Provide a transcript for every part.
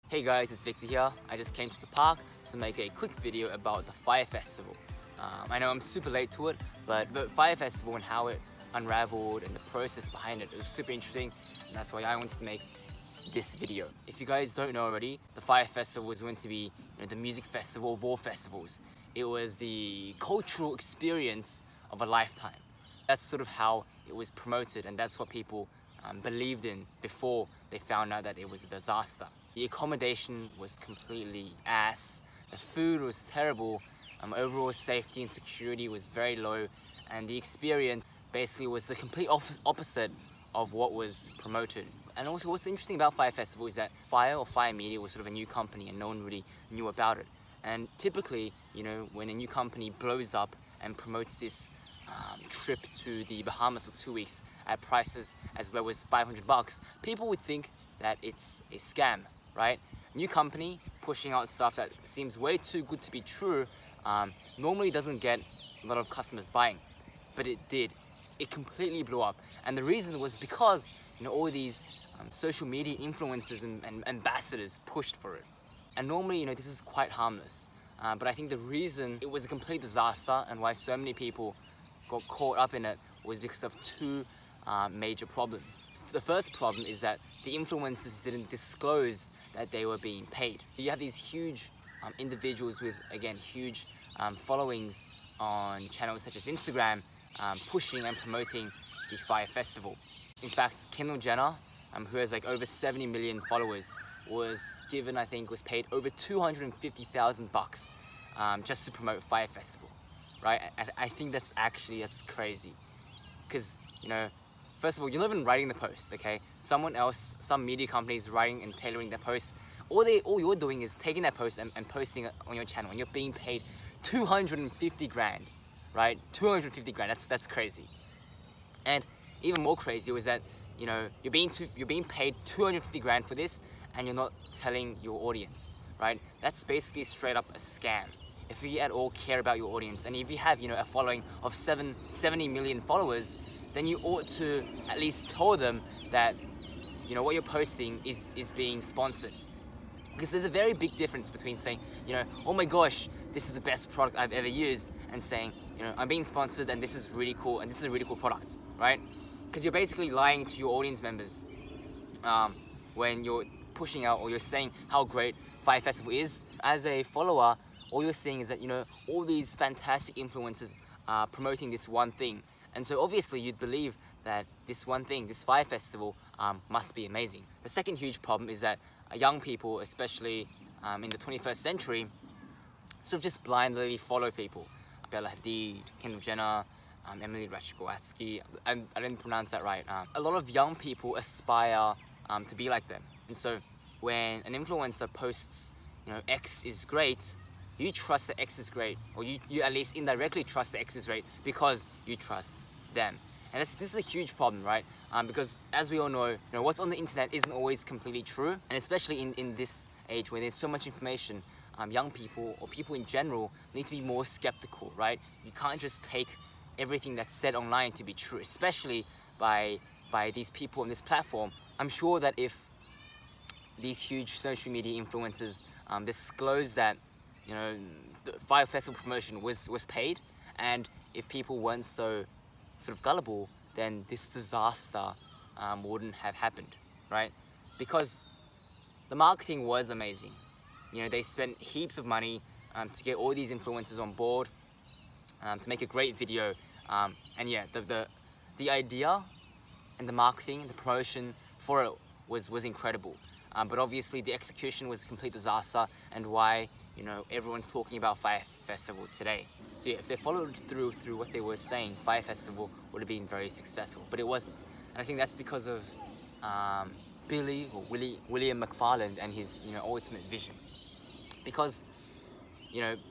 Hey guys, it's Victor here. I just came to the park to make a quick video about the Fyre Festival. I know I'm super late to it, but the Fyre Festival and how it unraveled and the process behind it was super interesting, and that's why I wanted to make this video. If you guys don't know already, the Fyre Festival was meant to be the music festival of all festivals. It was the cultural experience of a lifetime. That's sort of how it was promoted, and that's what people believed in before they found out that it was a disaster. The accommodation was completely ass, the food was terrible, overall safety and security was very low, and the experience basically was the complete opposite of what was promoted. And also what's interesting about Fyre Festival is that Fyre or Fyre Media was sort of a new company and no one really knew about it. And typically, when a new company blows up and promotes this trip to the Bahamas for 2 weeks at prices as low as $500, people would think that it's a scam, right? New company pushing out stuff that seems way too good to be true normally doesn't get a lot of customers buying, but it did. It completely blew up, and the reason was because all these social media influencers and ambassadors pushed for it. And normally, this is quite harmless, but I think the reason it was a complete disaster and why so many people got caught up in it was because of two major problems. The first problem is that the influencers didn't disclose that they were being paid. You have these huge individuals with, again, huge followings on channels such as Instagram, pushing and promoting the Fyre Festival. In fact, Kendall Jenner, who has like over 70 million followers, was paid over $250,000 just to promote Fyre Festival, right? I think that's crazy, because first of all, you're not even writing the post, okay? Someone else, some media company is writing and tailoring the post. All you're doing is taking that post and posting it on your channel, and you're being paid 250 grand, right? 250 grand, that's crazy. And even more crazy was that, you're being paid 250 grand for this, and you're not telling your audience, right? That's basically straight up a scam. If you at all care about your audience, and if you have, a following of 70 million followers, then you ought to at least tell them that, what you're posting is being sponsored. Because there's a very big difference between saying, oh my gosh, this is the best product I've ever used, and saying, I'm being sponsored and this is really cool, and this is a really cool product, right? Because you're basically lying to your audience members when you're pushing out or you're saying how great Fyre Festival is. As a follower, all you're seeing is that, all these fantastic influencers are promoting this one thing. And so obviously you'd believe that this one thing, this Fyre Festival, must be amazing. The second huge problem is that young people, especially in the 21st century, sort of just blindly follow people. Bella Hadid, Kendall Jenner, Emily Ratajkowski, I didn't pronounce that right. A lot of young people aspire to be like them. And so when an influencer posts, X is great, you trust that X is great, or you at least indirectly trust that X is great because you trust them. And this is a huge problem, right? Because as we all know, what's on the internet isn't always completely true, and especially in this age where there's so much information, young people or people in general need to be more skeptical, right? You can't just take everything that's said online to be true, especially by these people on this platform. I'm sure that if these huge social media influencers disclose that the Fyre Festival promotion was paid, and if people weren't so sort of gullible, then this disaster wouldn't have happened, right? Because the marketing was amazing. They spent heaps of money to get all these influencers on board, to make a great video, and yeah, the idea and the marketing and the promotion for it was incredible. But obviously the execution was a complete disaster, and why everyone's talking about Fyre Festival today. So yeah, if they followed through what they were saying, Fyre Festival would have been very successful, but it wasn't. And I think that's because of William McFarland and his ultimate vision. Because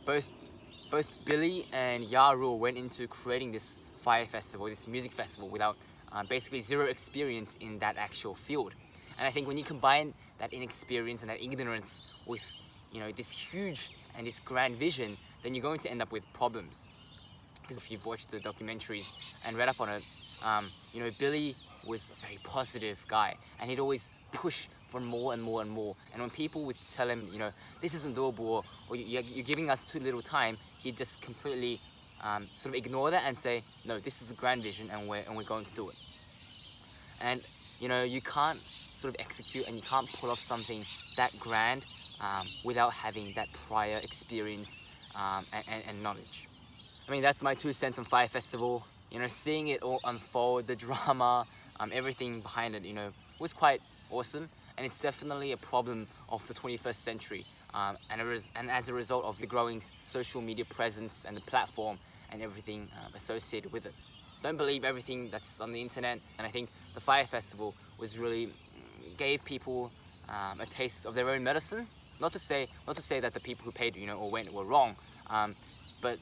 both Billy and Ya Rule went into creating this Fyre Festival, this music festival, without basically zero experience in that actual field. And I think when you combine that inexperience and that ignorance with this huge and this grand vision, then you're going to end up with problems. Because if you've watched the documentaries and read up on it, Billy was a very positive guy, and he'd always push for more and more and more. And when people would tell him, you know, this isn't doable, or you're giving us too little time, he'd just completely sort of ignore that and say, no, this is the grand vision, and we're going to do it. And you know, you can't sort of execute and you can't pull off something that grand without having that prior experience and knowledge. I mean, that's my 2 cents on Fyre Festival. You know, seeing it all unfold, the drama, everything behind it, you know, was quite awesome. And it's definitely a problem of the 21st century. And as a result of the growing social media presence and the platform and everything associated with it. Don't believe everything that's on the internet. And I think the Fyre Festival was really gave people a taste of their own medicine. Not to say that the people who paid, you know, or went were wrong, but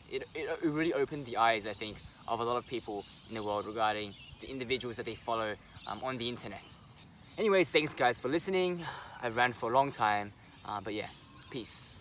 it really opened the eyes, I think, of a lot of people in the world regarding the individuals that they follow on the internet. Anyways, thanks guys for listening. I ran for a long time, but yeah, peace.